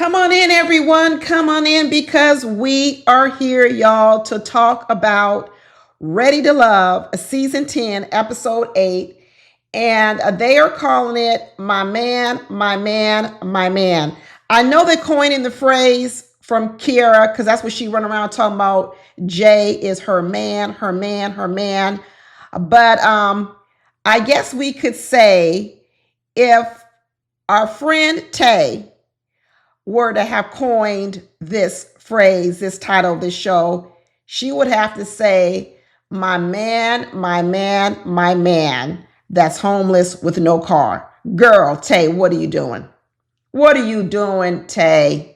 Come on in, everyone. Come on in because we are here, y'all, to talk about Ready to Love, season 10, episode 8. And they are calling it My Man, My Man, My Man. I know they're coining the phrase from Kiara because that's what she run around talking about. Jay is her man, her man, her man. But I guess we could say if our friend Taye were to have coined this phrase, this title of this show, she would have to say, my man, my man, my man that's homeless with no car. Girl, Taye, what are you doing? What are you doing, Taye?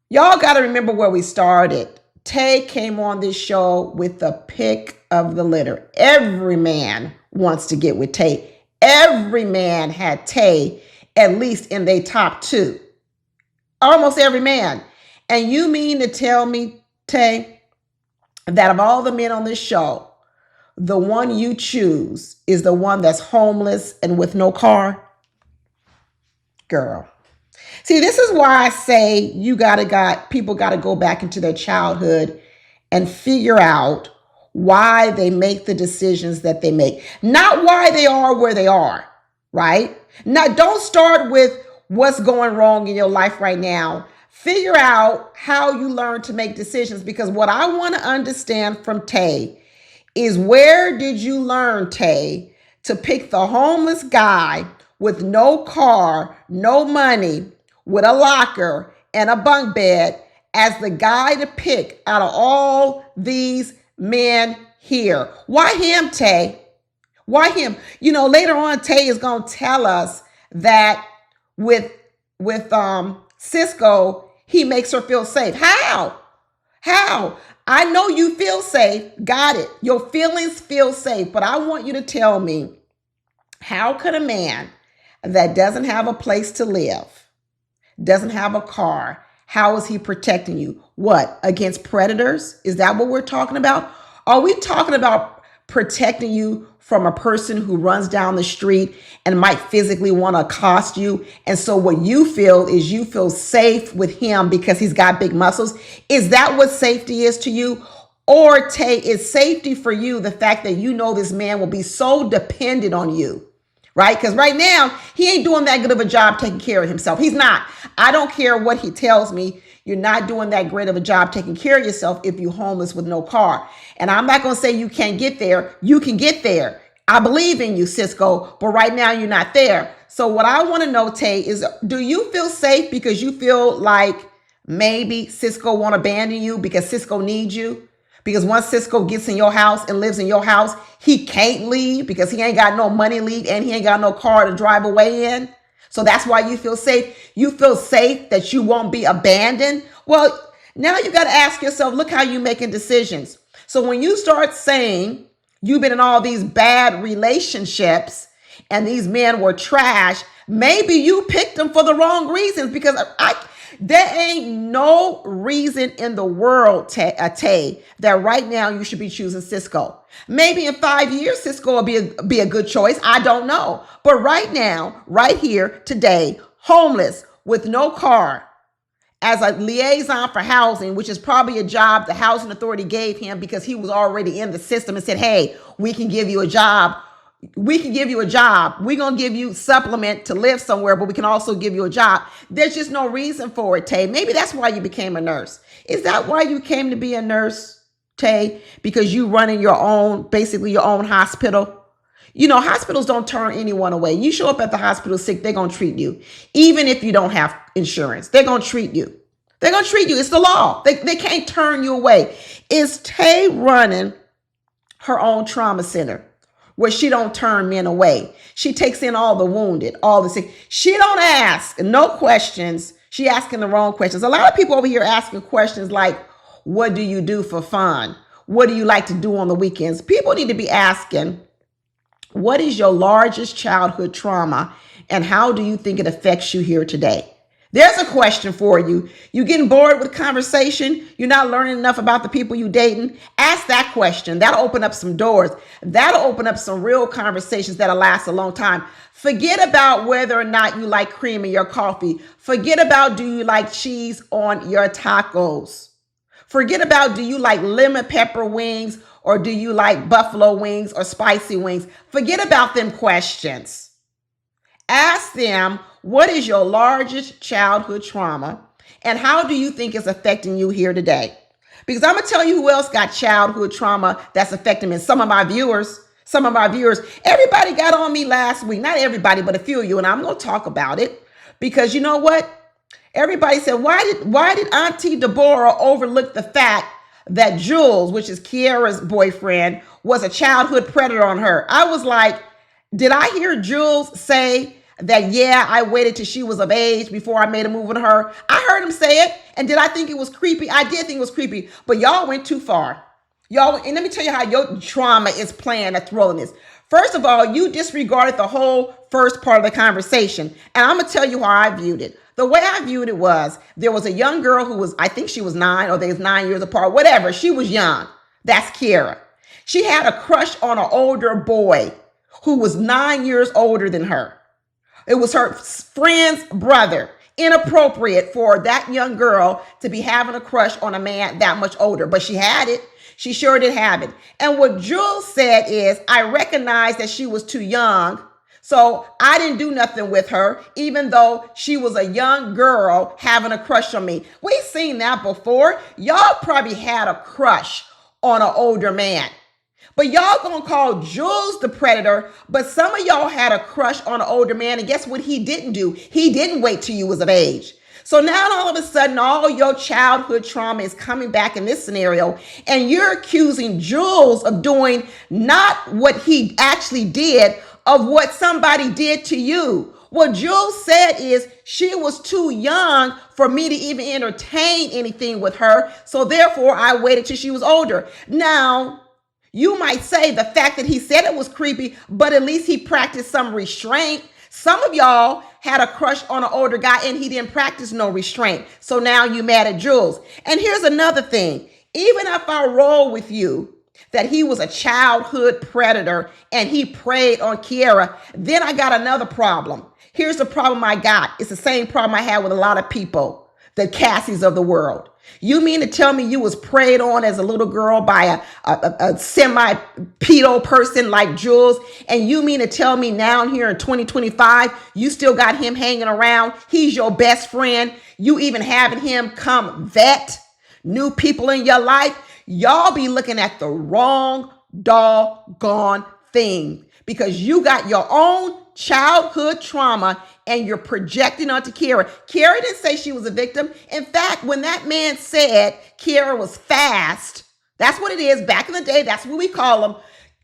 Y'all got to remember where we started. Taye came on this show with the pick of the litter. Every man wants to get with Taye. Every man had Taye at least in their top two. Almost every man. And you mean to tell me, Taye, that of all the men on this show, the one you choose is the one that's homeless and with no car? Girl. See, this is why I say people got to go back into their childhood and figure out why they make the decisions that they make. Not why they are where they are, right? Now, don't start with what's going wrong in your life right now. Figure out how you learn to make decisions, because what I want to understand from Taye is, where did you learn, Taye, to pick the homeless guy with no car, no money, with a locker and a bunk bed as the guy to pick out of all these men here? Why him, Taye? Why him? You know, later on, Taye is going to tell us that with Cisco, he makes her feel safe. How? I know you feel safe. Got it. Your feelings feel safe. But I want you to tell me, how could a man that doesn't have a place to live, doesn't have a car, how is he protecting you? What? Against predators? Is that what we're talking about? Are we talking about protecting you from a person who runs down the street and might physically want to accost you? And so what you feel is you feel safe with him because he's got big muscles. Is that what safety is to you? Or, Taye, is safety for you the fact that you know this man will be so dependent on you? Right? Because right now, he ain't doing that good of a job taking care of himself. He's not. I don't care what he tells me. You're not doing that great of a job taking care of yourself if you're homeless with no car. And I'm not going to say you can't get there. You can get there. I believe in you, Cisco, but right now you're not there. So what I want to know, Taye, is, do you feel safe because you feel like maybe Cisco won't abandon you because Cisco needs you? Because once Cisco gets in your house and lives in your house, he can't leave because he ain't got no money to leave and he ain't got no car to drive away in. So that's why you feel safe. You feel safe that you won't be abandoned. Well, now you got to ask yourself, look how you're making decisions. So when you start saying you've been in all these bad relationships and these men were trash, maybe you picked them for the wrong reasons, because there ain't no reason in the world, Taye, that right now you should be choosing Cisco. Maybe in 5 years, Cisco will be a good choice. I don't know. But right now, right here, today, homeless with no car, as a liaison for housing, which is probably a job the housing authority gave him because he was already in the system and said, hey, we can give you a job. We can give you a job. We're going to give you supplement to live somewhere, but we can also give you a job. There's just no reason for it, Taye. Maybe that's why you became a nurse. Is that why you came to be a nurse, Taye? Because you running your own, basically your own hospital? You know, hospitals don't turn anyone away. You show up at the hospital sick, they're going to treat you. Even if you don't have insurance, they're going to treat you. They're going to treat you. It's the law. They can't turn you away. Is Taye running her own trauma center where she don't turn men away? She takes in all the wounded, all the sick. She don't ask no questions. She asking the wrong questions. A lot of people over here asking questions like, what do you do for fun? What do you like to do on the weekends? People need to be asking, what is your largest childhood trauma and how do you think it affects you here today? There's a question for you. You getting bored with conversation? You're not learning enough about the people you dating? Ask that question. That'll open up some doors. That'll open up some real conversations that'll last a long time. Forget about whether or not you like cream in your coffee. Forget about do you like cheese on your tacos. Forget about do you like lemon pepper wings or do you like buffalo wings or spicy wings. Forget about them questions. Ask them, what is your largest childhood trauma and how do you think it's affecting you here today? Because I'm going to tell you who else got childhood trauma that's affecting me. Some of my viewers, everybody got on me last week. Not everybody, but a few of you. And I'm going to talk about it because you know what? Everybody said, why did Auntie Deborah overlook the fact that Jules, which is Kiara's boyfriend, was a childhood predator on her? I was like, did I hear Jules say that, yeah, I waited till she was of age before I made a move on her? I heard him say it. And did I think it was creepy? I did think it was creepy, but y'all went too far. Y'all, and let me tell you how your trauma is playing a role in this. First of all, you disregarded the whole first part of the conversation. And I'm going to tell you how I viewed it. The way I viewed it was there was a young girl who was, I think she was 9 or they was 9 years apart, whatever. She was young. That's Kiara. She had a crush on an older boy who was 9 years older than her. It was her friend's brother. Inappropriate for that young girl to be having a crush on a man that much older, but she had it. She sure did have it. And what Jules said is, I recognized that she was too young, so I didn't do nothing with her, even though she was a young girl having a crush on me. We've seen that before. Y'all probably had a crush on an older man. But y'all gonna call Jules the predator, but some of y'all had a crush on an older man, and guess what he didn't do? He didn't wait till you was of age. So now all of a sudden, all your childhood trauma is coming back in this scenario, and you're accusing Jules of doing not what he actually did, of what somebody did to you. What Jules said is she was too young for me to even entertain anything with her, so therefore I waited till she was older. Now, you might say the fact that he said it was creepy, but at least he practiced some restraint. Some of y'all had a crush on an older guy and he didn't practice no restraint. So now you mad at Jules. And here's another thing. Even if I roll with you that he was a childhood predator and he preyed on Kiara, then I got another problem. Here's the problem I got. It's the same problem I had with a lot of people, the Cassies of the world. You mean to tell me you was preyed on as a little girl by a semi-pedo person like Jules, and you mean to tell me now here in 2025, you still got him hanging around? He's your best friend. You even having him come vet new people in your life? Y'all be looking at the wrong doggone thing because you got your own childhood trauma and you're projecting onto Kiara. Kiara didn't say she was a victim. In fact, when that man said Kiara was fast, that's what it is. Back in the day, that's what we call them.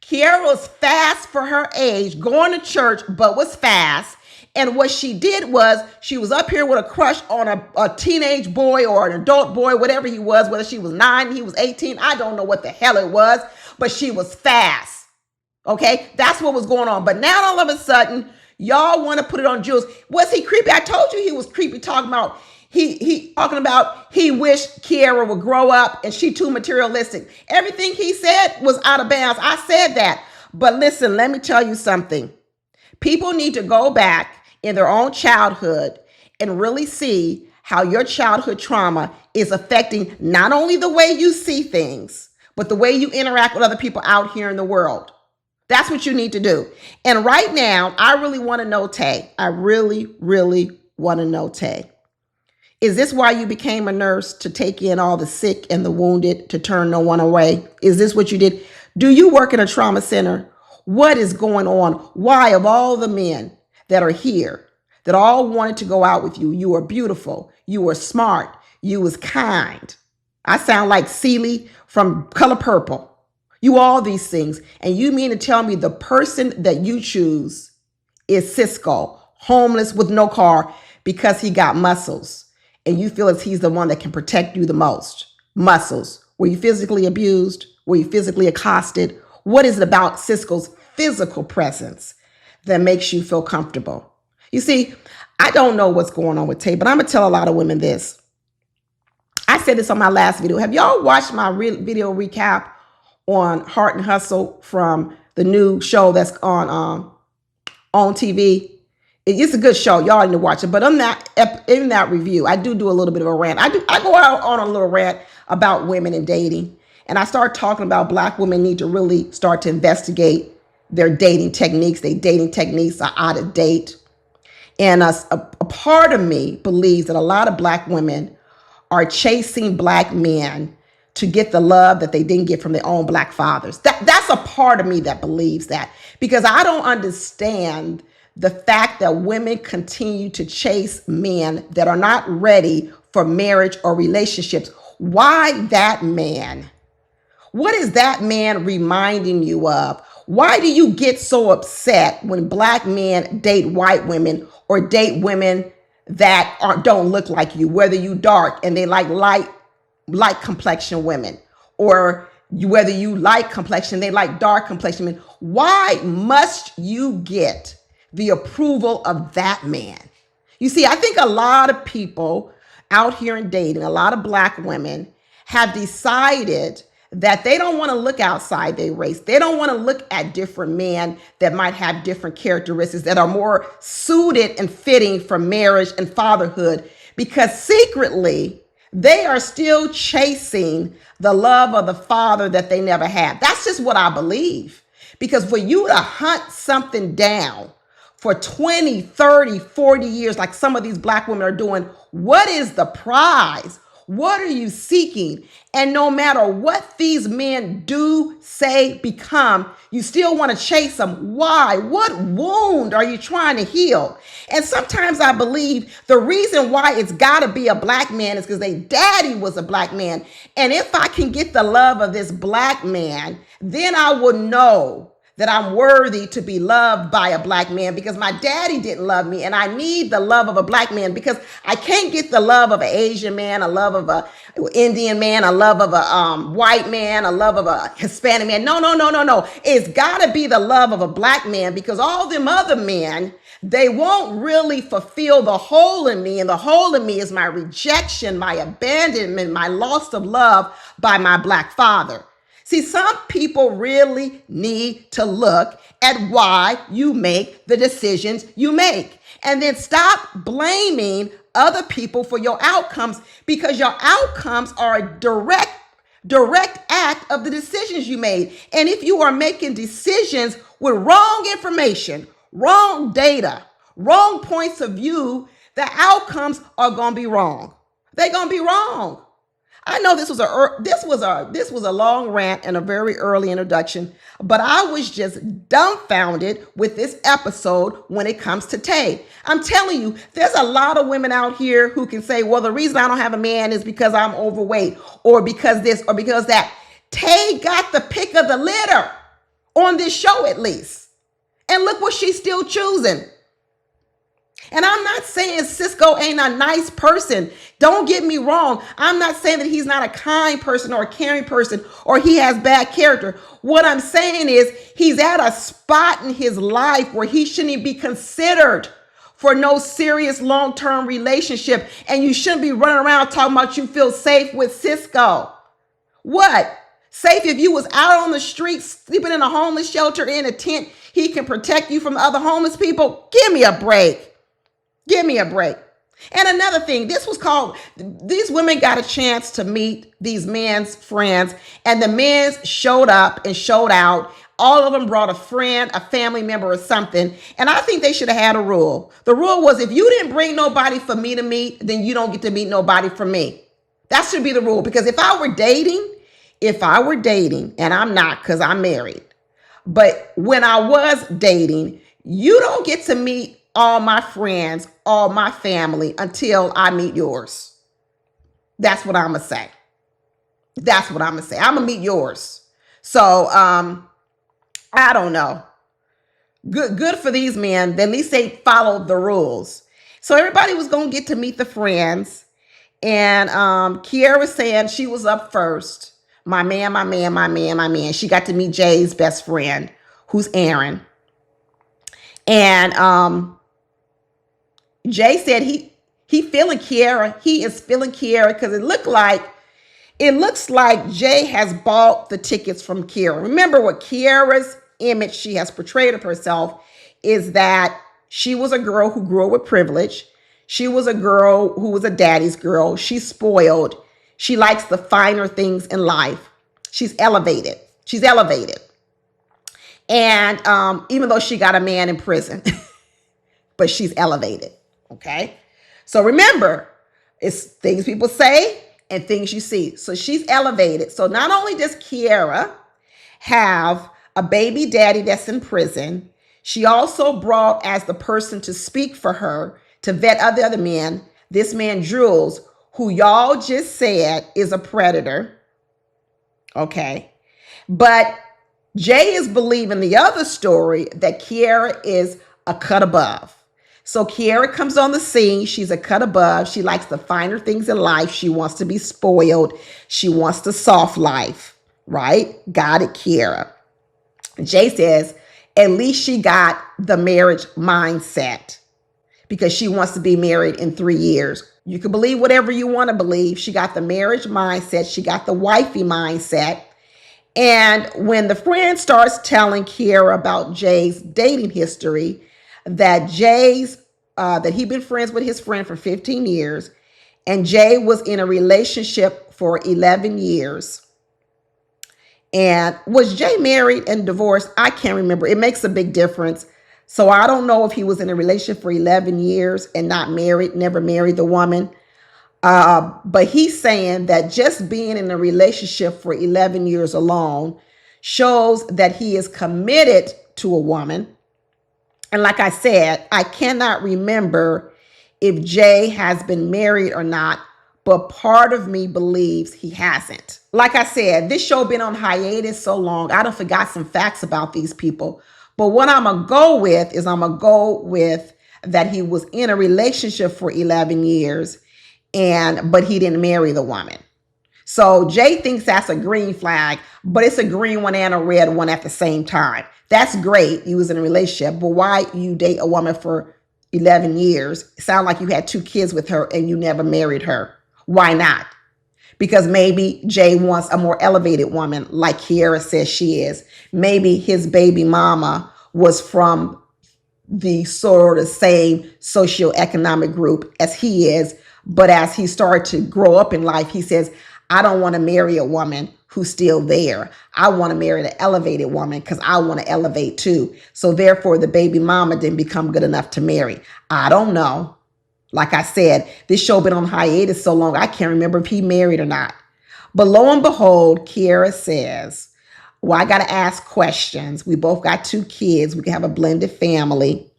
Kiara was fast for her age, going to church, but was fast. And what she did was she was up here with a crush on a teenage boy or an adult boy, whatever he was, whether she was 9, he was 18. I don't know what the hell it was, but she was fast. Okay, that's what was going on. But now all of a sudden, y'all want to put it on Jules. Was he creepy? I told you he was creepy, talking about he wished Kiara would grow up and she too materialistic. Everything he said was out of bounds. I said that. But listen, let me tell you something. People need to go back in their own childhood and really see how your childhood trauma is affecting not only the way you see things, but the way you interact with other people out here in the world. That's what you need to do. And right now, I really want to know, Taye. I really, really want to know, Taye. Is this why you became a nurse, to take in all the sick and the wounded, to turn no one away? Is this what you did? Do you work in a trauma center? What is going on? Why, of all the men that are here, that all wanted to go out with you, you are beautiful, you were smart, you was kind. I sound like Celie from Color Purple. You all these things. And you mean to tell me the person that you choose is Cisco, homeless with no car because he got muscles. And you feel as he's the one that can protect you the most. Muscles. Were you physically abused? Were you physically accosted? What is it about Cisco's physical presence that makes you feel comfortable? You see, I don't know what's going on with Taye, but I'm going to tell a lot of women this. I said this on my last video. Have y'all watched my video recap on Heart and Hustle from the new show that's on TV? It's a good show. Y'all need to watch it. But in that review, I do a little bit of a rant. I go out on a little rant about women and dating. And I start talking about Black women need to really start to investigate their dating techniques. Their dating techniques are out of date. And a part of me believes that a lot of Black women are chasing Black men to get the love that they didn't get from their own Black fathers. That's a part of me that believes that, because I don't understand the fact that women continue to chase men that are not ready for marriage or relationships. Why that man? What is that man reminding you of? Why do you get so upset when Black men date white women or date women that don't look like you, whether you dark and they like light complexion women, or whether you light complexion, they like dark complexion men? Why must you get the approval of that man? You see, I think a lot of people out here in dating, a lot of Black women have decided that they don't want to look outside their race. They don't want to look at different men that might have different characteristics that are more suited and fitting for marriage and fatherhood, because secretly they are still chasing the love of the father that they never had. That's just what I believe. Because for you to hunt something down for 20, 30, 40 years, like some of these Black women are doing, what is the prize? What are you seeking? And no matter what these men do, say, become, you still want to chase them. Why? What wound are you trying to heal? And sometimes I believe the reason why it's got to be a Black man is because their daddy was a Black man. And if I can get the love of this Black man, then I will know that I'm worthy to be loved by a Black man, because my daddy didn't love me, and I need the love of a Black man, because I can't get the love of an Asian man, a love of a Indian man, a love of a white man, a love of a Hispanic man. No. It's got to be the love of a Black man, because all them other men, they won't really fulfill the hole in me, and the hole in me is my rejection, my abandonment, my loss of love by my Black father. See, some people really need to look at why you make the decisions you make, and then stop blaming other people for your outcomes, because your outcomes are a direct act of the decisions you made. And if you are making decisions with wrong information, wrong data, wrong points of view, the outcomes are going to be wrong. They're going to be wrong. I know this was a long rant and a very early introduction, but I was just dumbfounded with this episode when it comes to Taye. I'm telling you, there's a lot of women out here who can say, well, the reason I don't have a man is because I'm overweight, or because this, or because that. Taye got the pick of the litter on this show, at least. And look what she's still choosing. And I'm not saying Cisco ain't a nice person. Don't get me wrong. I'm not saying that he's not a kind person or a caring person or he has bad character. What I'm saying is he's at a spot in his life where he shouldn't be considered for no serious long-term relationship. And you shouldn't be running around talking about you feel safe with Cisco. What? Safe if you was out on the street, sleeping in a homeless shelter, in a tent, he can protect you from other homeless people? Give me a break. Give me a break. And another thing, these women got a chance to meet these men's friends, and the men showed up and showed out. All of them brought a friend, a family member, or something. And I think they should have had a rule. The rule was, if you didn't bring nobody for me to meet, then you don't get to meet nobody for me. That should be the rule. Because if I were dating, and I'm not, because I'm married, but when I was dating, you don't get to meet all my friends, all my family until I meet yours. That's what I'm going to say. I'm going to meet yours. So, I don't know. Good for these men. At least they followed the rules. So everybody was going to get to meet the friends. And Kiara was saying she was up first. My man. She got to meet Jay's best friend, who's Aaron. And Jay said he feeling Kiara. He is feeling Kiara because it looks like Jay has bought the tickets from Kiara. Remember what Kiara's image she has portrayed of herself is that she was a girl who grew up with privilege. She was a girl who was a daddy's girl. She's spoiled. She likes the finer things in life. She's elevated. She's elevated. And even though she got a man in prison, but she's elevated. Okay. So remember, it's things people say and things you see. So she's elevated. So not only does Kiara have a baby daddy that's in prison, she also brought as the person to speak for her to vet other men, this man Jules, who y'all just said is a predator. Okay. But Jay is believing the other story that Kiara is a cut above. So Kiara comes on the scene. She's a cut above. She likes the finer things in life. She wants to be spoiled. She wants the soft life, right? Got it, Kiara. Jay says, at least she got the marriage mindset because she wants to be married in 3 years. You can believe whatever you want to believe. She got the marriage mindset. She got the wifey mindset. And when the friend starts telling Kiara about Jay's dating history, that that he'd been friends with his friend for 15 years, and Jay was in a relationship for 11 years. And was Jay married and divorced? I can't remember. It makes a big difference. So I don't know if he was in a relationship for 11 years and not married, never married the woman. But he's saying that just being in a relationship for 11 years alone shows that he is committed to a woman. And like I said, I cannot remember if Jay has been married or not, but part of me believes he hasn't. Like I said, this show been on hiatus so long, I done forgot some facts about these people. But what I'm going to go with is that he was in a relationship for 11 years, but he didn't marry the woman. So Jay thinks that's a green flag, but it's a green one and a red one at the same time. That's great. You was in a relationship, but why you date a woman for 11 years? It sounds like you had 2 kids with her and you never married her. Why not? Because maybe Jay wants a more elevated woman like Kiara says she is. Maybe his baby mama was from the sort of same socioeconomic group as he is. But as he started to grow up in life, he says, I don't want to marry a woman who's still there. I want to marry an elevated woman because I want to elevate too. So therefore, the baby mama didn't become good enough to marry. I don't know. Like I said, this show been on hiatus so long, I can't remember if he married or not. But lo and behold, Kiara says, well, I got to ask questions. We both got 2 kids. We can have a blended family.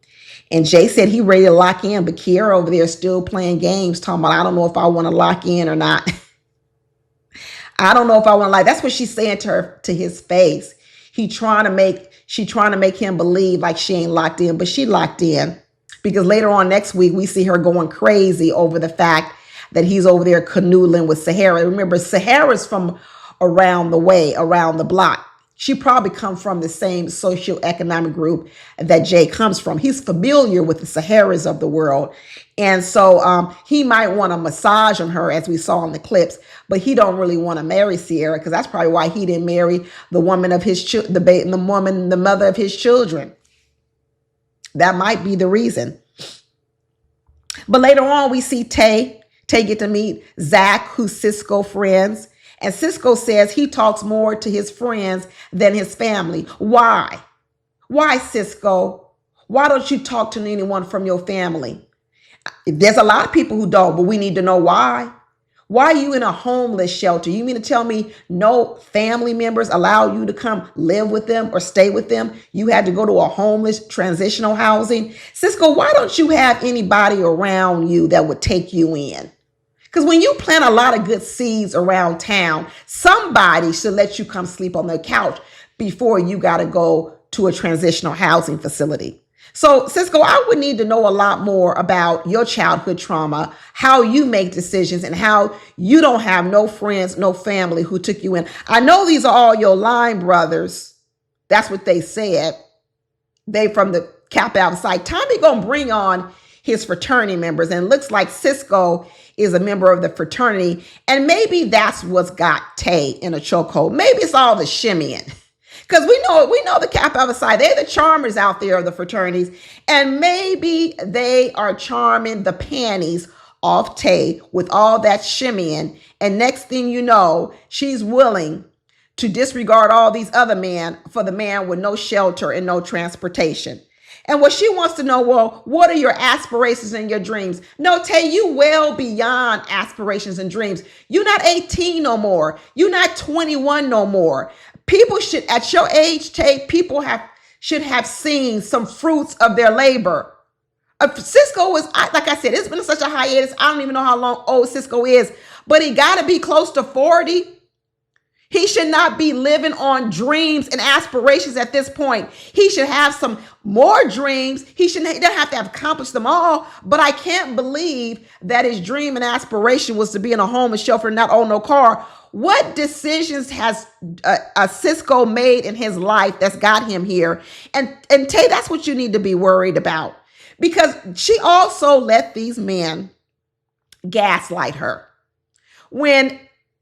And Jay said he ready to lock in, but Kiara over there is still playing games, talking about, I don't know if I want to lock in or not. I don't know if I want to lie. That's what she's saying to his face. She trying to make him believe like she ain't locked in, but she locked in. Because later on next week, we see her going crazy over the fact that he's over there canoodling with Sahara. Remember, Sahara's from around the block. She probably come from the same socioeconomic group that Jay comes from. He's familiar with the Saharas of the world. And so he might want to massage on her, as we saw in the clips, but he don't really want to marry Sierra, because that's probably why he didn't marry the woman of his the mother of his children. That might be the reason. But later on, we see Taye get to meet Zach, who's Cisco friends. And Cisco says he talks more to his friends than his family. Why? Why, Cisco? Why don't you talk to anyone from your family? There's a lot of people who don't, but we need to know why. Why are you in a homeless shelter? You mean to tell me no family members allow you to come live with them or stay with them? You had to go to a homeless transitional housing. Cisco, why don't you have anybody around you that would take you in? Because when you plant a lot of good seeds around town, somebody should let you come sleep on their couch before you got to go to a transitional housing facility. So, Cisco, I would need to know a lot more about your childhood trauma, how you make decisions, and how you don't have no friends, no family who took you in. I know these are all your line brothers. That's what they said. They from the Cap Out site. Tommy gonna bring on his fraternity members. And it looks like Cisco is a member of the fraternity. And maybe that's what's got Taye in a chokehold. Maybe it's all the shimmying. Because we know the Kappa Alpha Psi, they're the charmers out there of the fraternities. And maybe they are charming the panties off Taye with all that shimmying. And next thing you know, she's willing to disregard all these other men for the man with no shelter and no transportation. And what she wants to know, well, what are your aspirations and your dreams? No, Taye, you well beyond aspirations and dreams. You're not 18 no more. You're not 21 no more. People should, at your age, Taye, people should have seen some fruits of their labor. Cisco was, like I said, it's been such a hiatus. I don't even know how long old Cisco is, but he got to be close to 40. He should not be living on dreams and aspirations at this point. He should have some more dreams. He doesn't have to have accomplished them all, but I can't believe that his dream and aspiration was to be in a home and shelter and not own no car. What decisions has Cisco made in his life that's got him here? And Taye, that's what you need to be worried about, because she also let these men gaslight her. When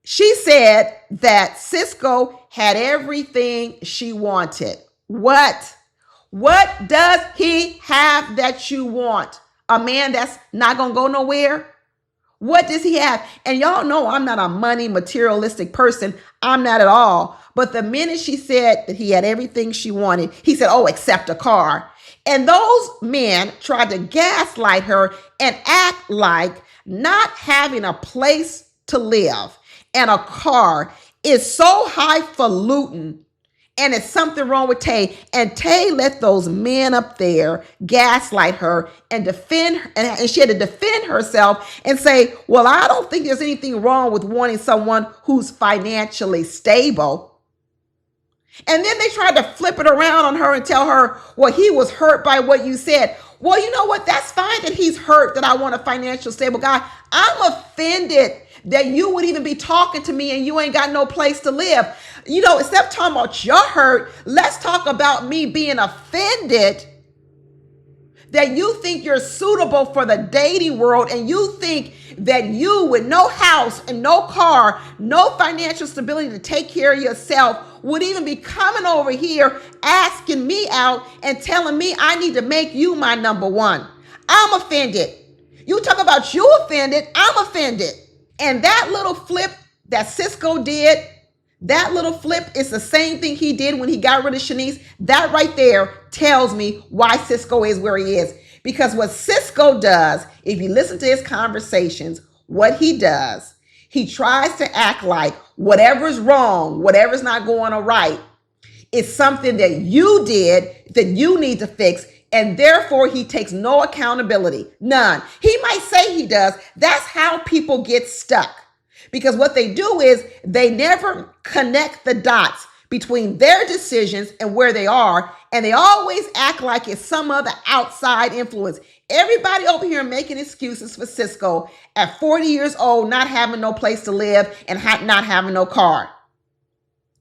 she said that Cisco had everything she wanted. What? What does he have that you want? A man that's not going to go nowhere? What does he have? And y'all know I'm not a money materialistic person. I'm not at all. But the minute she said that he had everything she wanted, he said, oh, except a car. And those men tried to gaslight her and act like not having a place to live and a car is so highfalutin, and it's something wrong with Taye. And Taye let those men up there gaslight her and defend her, and she had to defend herself and say, well, I don't think there's anything wrong with wanting someone who's financially stable. And then they tried to flip it around on her and tell her, well, he was hurt by what you said. Well, you know what? That's fine that he's hurt that I want a financial stable guy. I'm offended that you would even be talking to me and you ain't got no place to live. You know, instead of talking about your hurt, let's talk about me being offended that you think you're suitable for the dating world, and you think that you with no house and no car, no financial stability to take care of yourself would even be coming over here asking me out and telling me I need to make you my number one. I'm offended. You talk about you offended, I'm offended. And that little flip that Cisco did, that little flip is the same thing he did when he got rid of Shanice. That right there tells me why Cisco is where he is. Because what Cisco does, if you listen to his conversations, what he does, he tries to act like whatever's wrong, whatever's not going all right, is something that you did that you need to fix. And therefore, he takes no accountability, none. He might say he does. That's how people get stuck. Because what they do is they never connect the dots between their decisions and where they are. And they always act like it's some other outside influence. Everybody over here making excuses for Cisco at 40 years old, not having no place to live and not having no car.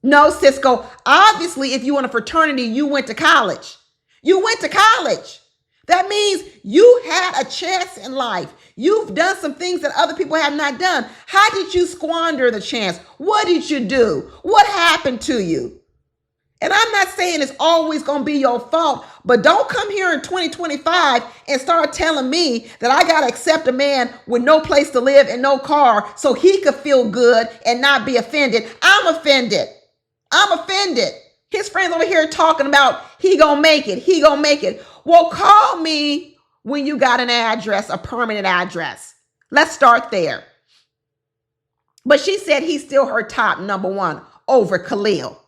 No, Cisco, obviously, if you were in a fraternity, you went to college. You went to college. That means you had a chance in life. You've done some things that other people have not done. How did you squander the chance? What did you do? What happened to you? And I'm not saying it's always going to be your fault, but don't come here in 2025 and start telling me that I got to accept a man with no place to live and no car so he could feel good and not be offended. I'm offended. I'm offended. His friends over here talking about he gonna make it. He gonna make it. Well, call me when you got an address, a permanent address. Let's start there. But she said he's still her top number one over Khalil.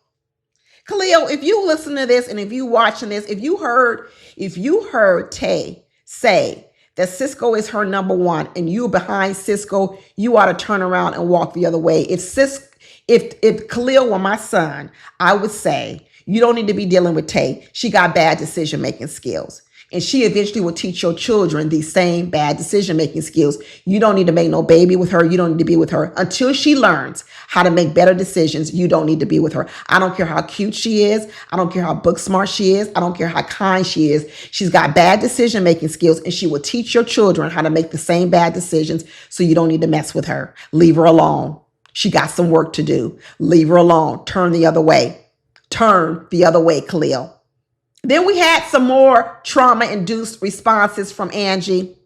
Khalil, if you listen to this and if you watching this, if you heard Taye say that Cisco is her number one and you behind Cisco, you ought to turn around and walk the other way. If Khalil were my son, I would say, you don't need to be dealing with Taye. She got bad decision-making skills. And she eventually will teach your children these same bad decision-making skills. You don't need to make no baby with her. You don't need to be with her. Until she learns how to make better decisions, you don't need to be with her. I don't care how cute she is. I don't care how book smart she is. I don't care how kind she is. She's got bad decision-making skills, and she will teach your children how to make the same bad decisions, so you don't need to mess with her. Leave her alone. She got some work to do. Leave her alone. Turn the other way. Turn the other way, Khalil. Then we had some more trauma-induced responses from Angie.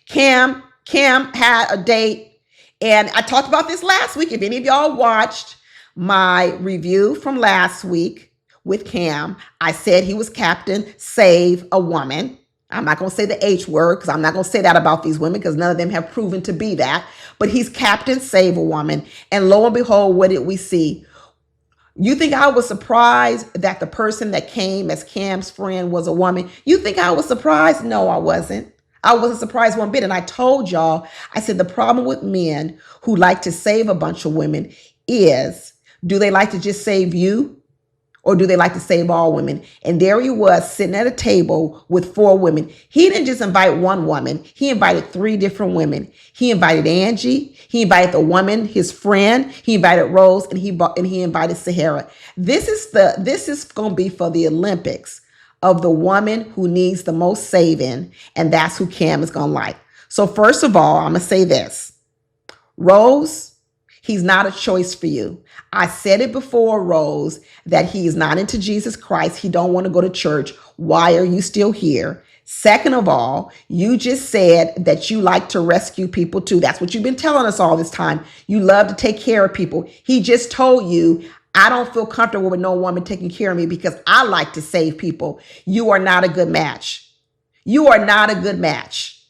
Kim had a date, and I talked about this last week. If any of y'all watched my review from last week with Cam, I said he was Captain Save a Woman. I'm not going to say the H word because I'm not going to say that about these women because none of them have proven to be that. But he's Captain Save a Woman. And lo and behold, what did we see? You think I was surprised that the person that came as Cam's friend was a woman? You think I was surprised? No, I wasn't. I wasn't surprised one bit. And I told y'all, I said the problem with men who like to save a bunch of women is, do they like to just save you? Or do they like to save all women? And there he was sitting at a table with 4 women. He didn't just invite one woman. He invited 3 different women. He invited Angie. He invited the woman, his friend. He invited Rose, and he invited Sahara. This is going to be for the Olympics of the woman who needs the most saving, and that's who Cam is going to like. So first of all, I'm going to say this. Rose, he's not a choice for you. I said it before, Rose, that he is not into Jesus Christ. He don't want to go to church. Why are you still here? Second of all, you just said that you like to rescue people too. That's what you've been telling us all this time. You love to take care of people. He just told you, I don't feel comfortable with no woman taking care of me because I like to save people. You are not a good match. You are not a good match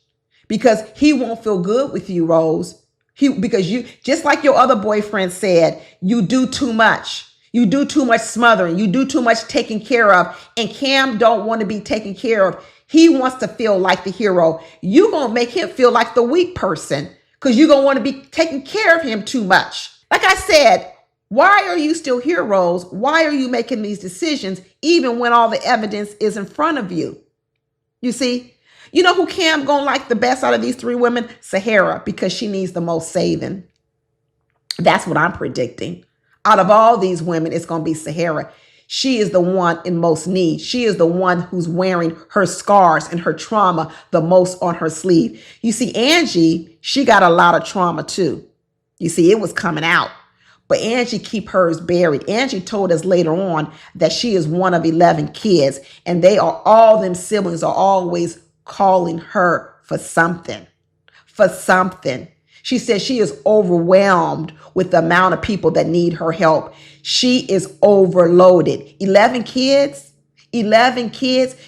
because he won't feel good with you, Rose. Because you, just like your other boyfriend said, you do too much. You do too much smothering. You do too much taking care of. And Cam don't want to be taken care of. He wants to feel like the hero. You're going to make him feel like the weak person because you're going to want to be taking care of him too much. Like I said, why are you still here, Rose? Why are you making these decisions even when all the evidence is in front of you? You see? You know who Cam gonna like the best out of these 3 women? Sahara, because she needs the most saving. That's what I'm predicting. Out of all these women, it's gonna be Sahara. She is the one in most need. She is the one who's wearing her scars and her trauma the most on her sleeve. You see, Angie, she got a lot of trauma too. You see, it was coming out. But Angie keep hers buried. Angie told us later on that she is one of 11 kids, and all them siblings are always calling her for something. She says she is overwhelmed with the amount of people that need her help. She is overloaded. 11 kids.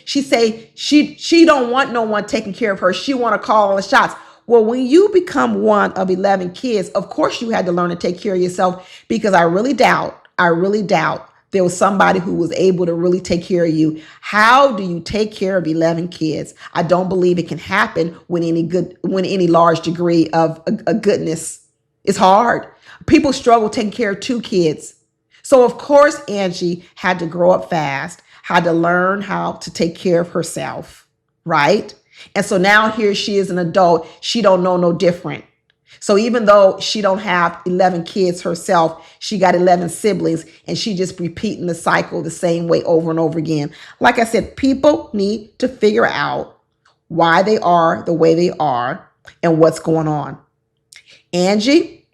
She say she don't want no one taking care of her. She want to call all the shots. Well, when you become one of 11 kids, of course you had to learn to take care of yourself, because I really doubt there was somebody who was able to really take care of you. How do you take care of 11 kids? I don't believe it can happen when any large degree of a goodness. It's hard. People struggle taking care of 2 kids. So of course, Angie had to grow up fast, had to learn how to take care of herself, right? And so now here she is an adult. She don't know no different. So even though she don't have 11 kids herself, she got 11 siblings, and she just repeating the cycle the same way over and over again. Like I said, people need to figure out why they are the way they are and what's going on. Angie,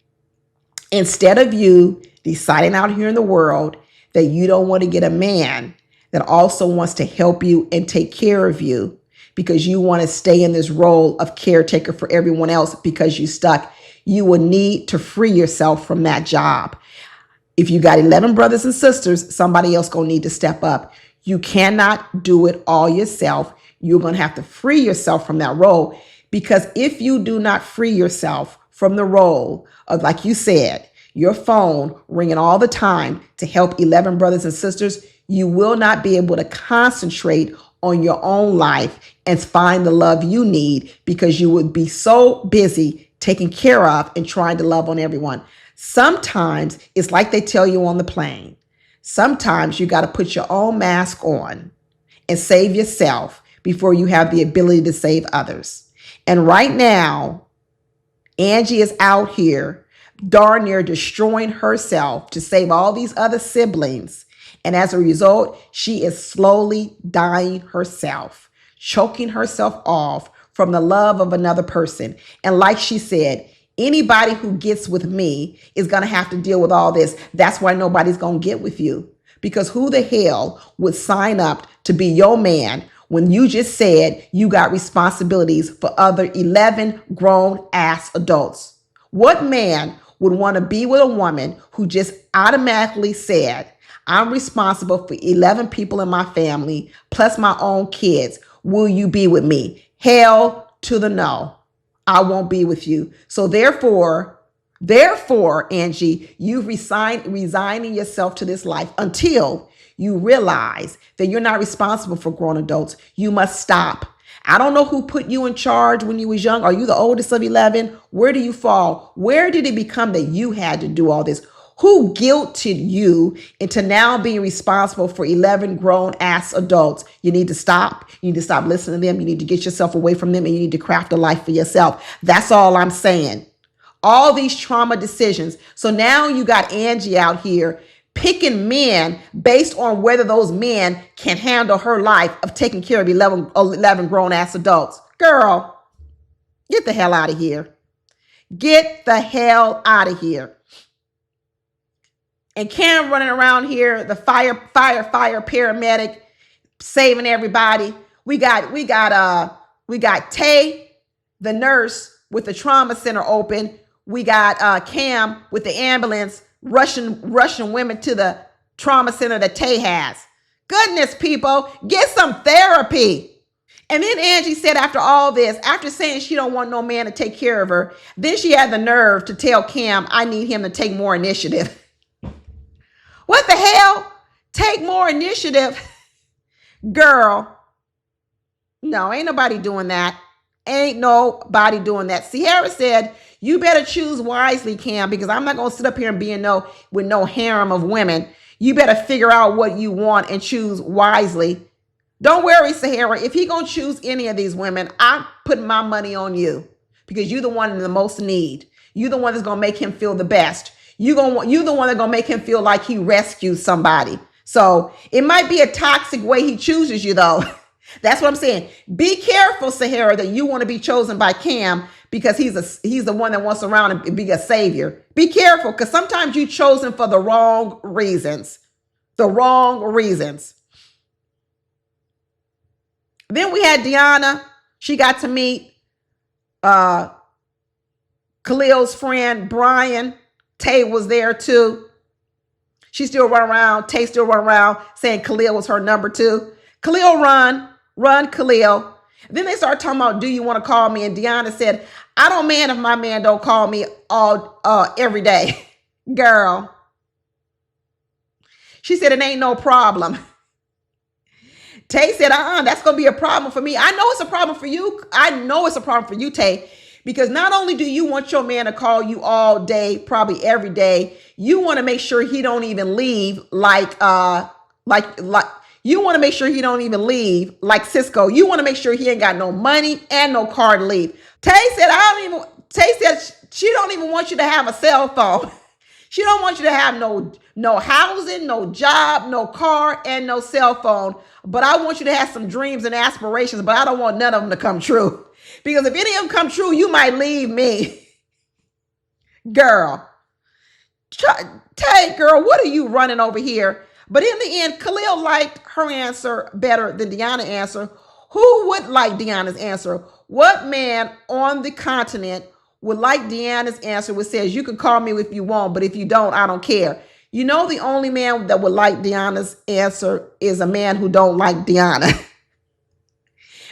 instead of you deciding out here in the world that you don't want to get a man that also wants to help you and take care of you, because you want to stay in this role of caretaker for everyone else because you stuck, you will need to free yourself from that job. If you got 11 brothers and sisters, somebody else going to need to step up. You cannot do it all yourself. You're going to have to free yourself from that role, because if you do not free yourself from the role of, like you said, your phone ringing all the time to help 11 brothers and sisters, you will not be able to concentrate on your own life and find the love you need, because you would be so busy taking care of and trying to love on everyone. Sometimes it's like they tell you on the plane. Sometimes you got to put your own mask on and save yourself, before you have the ability to save others. And right now, Angie is out here darn near destroying herself to save all these other siblings. And as a result, she is slowly dying herself, choking herself off from the love of another person. And like she said, anybody who gets with me is going to have to deal with all this. That's why nobody's going to get with you. Because who the hell would sign up to be your man when you just said you got responsibilities for other 11 grown ass adults? What man would want to be with a woman who just automatically said, I'm responsible for 11 people in my family, plus my own kids. Will you be with me? Hell to the no. I won't be with you. So therefore, Angie, you resigning yourself to this life until you realize that you're not responsible for grown adults. You must stop. I don't know who put you in charge when you was young. Are you the oldest of 11? Where do you fall? Where did it become that you had to do all this? Who guilted you into now being responsible for 11 grown ass adults? You need to stop. You need to stop listening to them. You need to get yourself away from them, and you need to craft a life for yourself. That's all I'm saying. All these trauma decisions. So now you got Angie out here picking men based on whether those men can handle her life of taking care of 11 grown ass adults. Girl, get the hell out of here. Get the hell out of here. And Cam running around here, the fire paramedic, saving everybody. We got Taye, the nurse with the trauma center open. We got Cam with the ambulance rushing women to the trauma center that Taye has. Goodness, people, get some therapy. And then Angie said after all this, after saying she don't want no man to take care of her, then she had the nerve to tell Cam, I need him to take more initiative. What the hell? Take more initiative? Girl, no, ain't nobody doing that. Ain't nobody doing that. Sierra said, you better choose wisely, Cam, because I'm not going to sit up here and be with no harem of women. You better figure out what you want and choose wisely. Don't worry, Sahara. If he going to choose any of these women, I'm putting my money on you because you're the one in the most need. You're the one that's going to make him feel the best. You're the one that's going to make him feel like he rescued somebody. So it might be a toxic way he chooses you, though. That's what I'm saying. Be careful, Sahara, that you want to be chosen by Cam because he's the one that wants around and be a savior. Be careful, because sometimes you're chosen for the wrong reasons. The wrong reasons. Then we had Deanna. She got to meet Khalil's friend, Brian. Taye was there too. She still run around. Taye still run around saying Khalil was her number 2. Khalil run Khalil. Then they start talking about, do you want to call me? And Deanna said, I don't mind if my man don't call me every day. Girl. She said, it ain't no problem. Taye said, that's going to be a problem for me. I know it's a problem for you. I know it's a problem for you, Taye, because not only do you want your man to call you all day, probably every day, you want to make sure he don't even leave you want to make sure he don't even leave like Cisco. You want to make sure he ain't got no money and no car to leave. Taye said she don't even want you to have a cell phone. She don't want you to have no housing, no job, no car, and no cell phone. But I want you to have some dreams and aspirations, but I don't want none of them to come true. Because if any of them come true, you might leave me. Girl. Taye, girl, what are you running over here? But in the end, Khalil liked her answer better than Deanna's answer. Who would like Deanna's answer? What man on the continent would like Deanna's answer, which says, you can call me if you want, but if you don't, I don't care. You know, the only man that would like Deanna's answer is a man who don't like Deanna.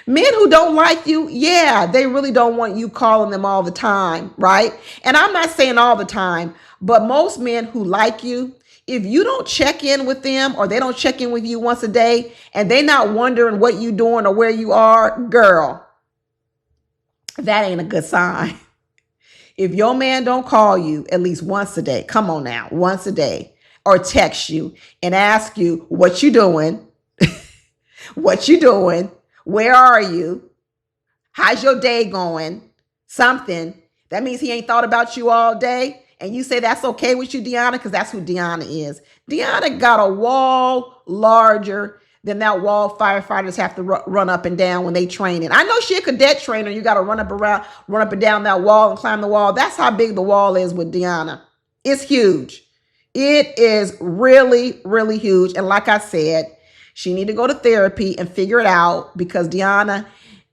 Men who don't like you, yeah, they really don't want you calling them all the time, right? And I'm not saying all the time, but most men who like you, if you don't check in with them or they don't check in with you once a day and they not wondering what you doing or where you are, girl, that ain't a good sign. If your man don't call you at least once a day, come on now, once a day, or text you and ask you what you doing, what you doing, Where are you? How's your day going? Something. That means he ain't thought about you all day. And you say that's okay with you, Deanna, because that's who Deanna is. Deanna got a wall larger than that wall firefighters have to run up and down when they train it. I know she a cadet trainer. You got to run up and down that wall and climb the wall. That's how big the wall is with Deanna. It's huge. It is really, really huge. And like I said, she need to go to therapy and figure it out, because Deanna,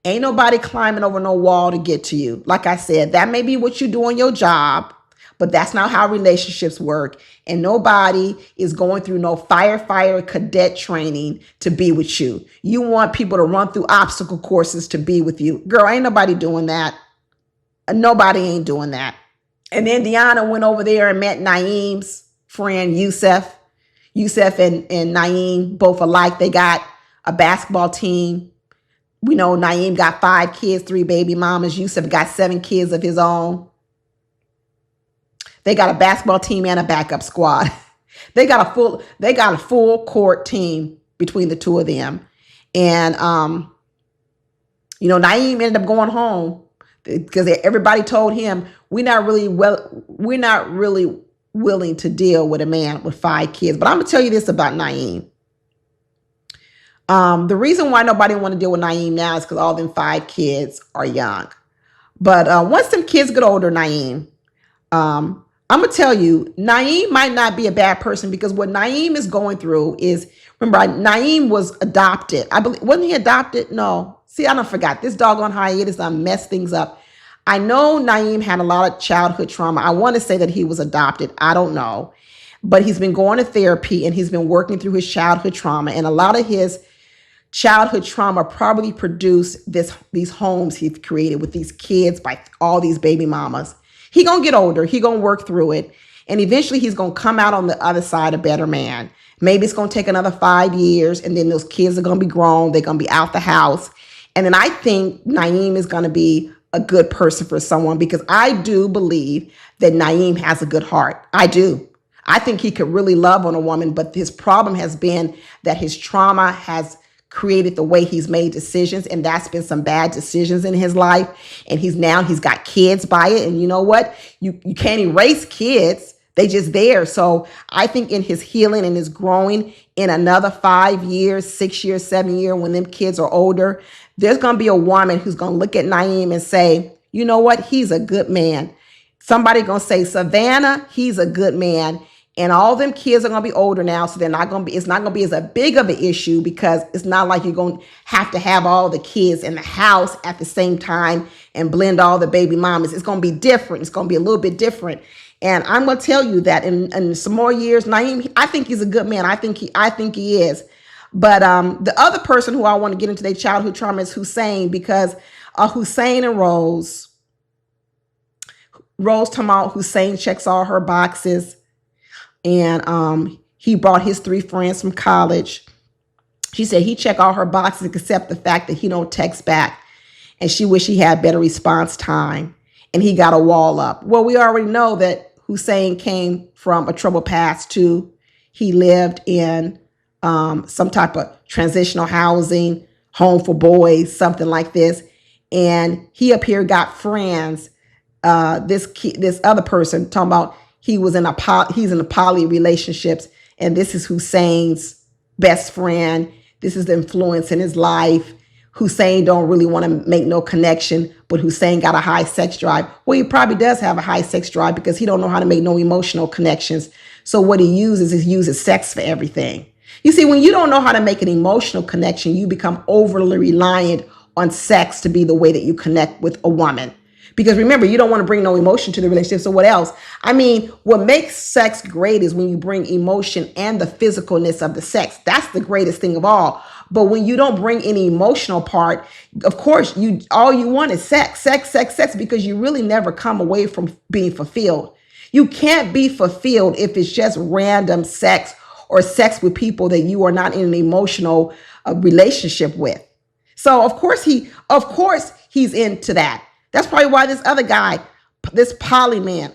ain't nobody climbing over no wall to get to you. Like I said, that may be what you do on your job, but that's not how relationships work. And nobody is going through no firefighter cadet training to be with you. You want people to run through obstacle courses to be with you. Girl, ain't nobody doing that. Nobody ain't doing that. And then Deanna went over there and met Naim's friend, Yusef. Yusef and Naim, both alike. They got a basketball team. We know Naim got 5 kids, 3 baby mamas. Yusef got 7 kids of his own. They got a basketball team and a backup squad. They got a full court team between the two of them. And Naim ended up going home because everybody told him, we're not really willing to deal with a man with 5 kids. But I'm gonna tell you this about Naim. The reason why nobody want to deal with Naim now is because all them 5 kids are young. But once them kids get older, Naim, I'm going to tell you, Naim might not be a bad person, because what Naim is going through is, remember, Naim was adopted. I believe, wasn't he adopted? No. See, I don't forgot. This doggone hiatus done messed things up. I know Naim had a lot of childhood trauma. I want to say that he was adopted. I don't know. But he's been going to therapy and he's been working through his childhood trauma. And a lot of his childhood trauma probably produced these homes he's created with these kids by all these baby mamas. He gonna get older. He gonna work through it. And eventually he's gonna come out on the other side a better man. Maybe it's gonna take another 5 years, and then those kids are gonna be grown. They're gonna be out the house. And then I think Naim is gonna be a good person for someone, because I do believe that Naim has a good heart. I do. I think he could really love on a woman, but his problem has been that his trauma has created the way he's made decisions, and that's been some bad decisions in his life. And he's got kids by it. And you know what? You can't erase kids. They just there. So I think in his healing and his growing, in another 5 years, 6 years, 7 years, when them kids are older, there's going to be a woman who's going to look at Naim and say, you know what? He's a good man. Somebody going to say, Savannah, he's a good man. And all them kids are going to be older now, so it's not going to be as a big of an issue, because it's not like you're going to have all the kids in the house at the same time and blend all the baby mamas. It's going to be different. It's going to be a little bit different. And I'm going to tell you that in some more years, Naim, I think he's a good man. I think he is. But the other person who I want to get into their childhood trauma is Hussein, because Hussein and Rose come out. Hussein checks all her boxes. And he brought his 3 friends from college. She said he checked all her boxes except the fact that he don't text back. And she wished he had better response time. And he got a wall up. Well, we already know that Hussein came from a troubled past too. He lived in some type of transitional housing, home for boys, something like this. And he up here got friends. This other person talking about he's in a poly relationships, and this is Hussein's best friend. This is the influence in his life. Hussein don't really want to make no connection, but Hussein got a high sex drive. Well, he probably does have a high sex drive, because he don't know how to make no emotional connections. So what he uses sex for everything. You see, when you don't know how to make an emotional connection, you become overly reliant on sex to be the way that you connect with a woman. Because remember, you don't want to bring no emotion to the relationship. So what else? I mean, what makes sex great is when you bring emotion and the physicalness of the sex. That's the greatest thing of all. But when you don't bring any emotional part, of course, all you want is sex, because you really never come away from being fulfilled. You can't be fulfilled if it's just random sex or sex with people that you are not in an emotional relationship with. So of course he's into that. That's probably why this other guy, this poly man,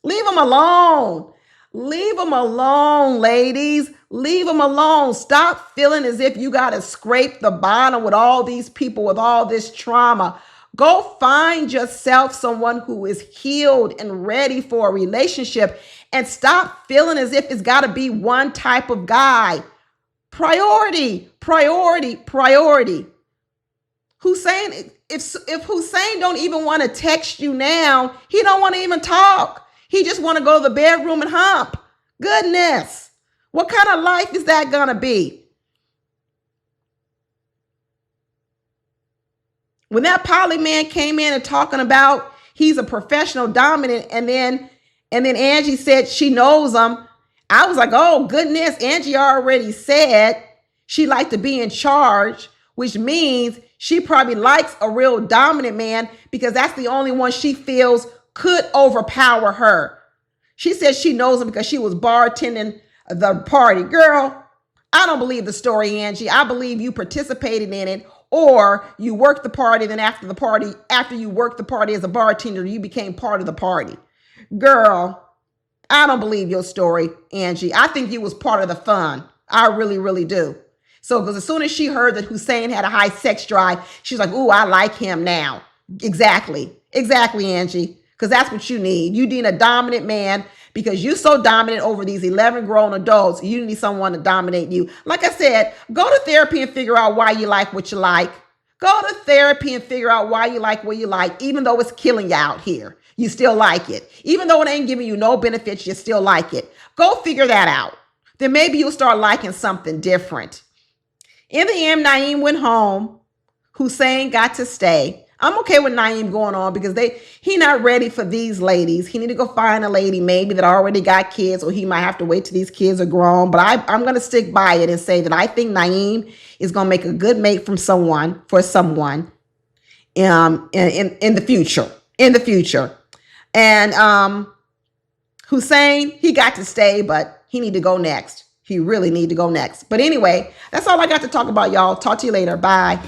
leave him alone. Leave them alone, ladies. Leave them alone. Stop feeling as if you got to scrape the bottom with all these people with all this trauma. Go find yourself someone who is healed and ready for a relationship, and stop feeling as if it's got to be one type of guy. Priority, priority, priority. Hussein, if Hussein don't even want to text you now, he don't want to even talk. He just want to go to the bedroom and hump. Goodness. What kind of life is that going to be? When that poly man came in and talking about he's a professional dominant, and then Angie said she knows him, I was like, oh goodness, Angie already said she liked to be in charge, which means she probably likes a real dominant man because that's the only one she feels could overpower her. She says she knows him because she was bartending the party. Girl, I don't believe the story, Angie. I believe you participated in it, or you worked the party, then after you worked the party as a bartender, you became part of the party. Girl, I don't believe your story, Angie. I think you was part of the fun. I really, really do. So, because as soon as she heard that Hussein had a high sex drive, she's like, ooh, I like him now. Exactly, Angie. Because that's what you need. You need a dominant man because you're so dominant over these 11 grown adults. You need someone to dominate you. Like I said, go to therapy and figure out why you like what you like. Go to therapy and figure out why you like what you like, even though it's killing you out here. You still like it. Even though it ain't giving you no benefits, you still like it. Go figure that out. Then maybe you'll start liking something different. In the end, Naim went home. Hussein got to stay. I'm okay with Naim going on because he not ready for these ladies. He need to go find a lady maybe that already got kids, or he might have to wait till these kids are grown. But I'm going to stick by it and say that I think Naim is going to make a good mate for someone in the future. In the future. And Hussein, he got to stay, but he need to go next. He really need to go next. But anyway, that's all I got to talk about, y'all. Talk to you later. Bye.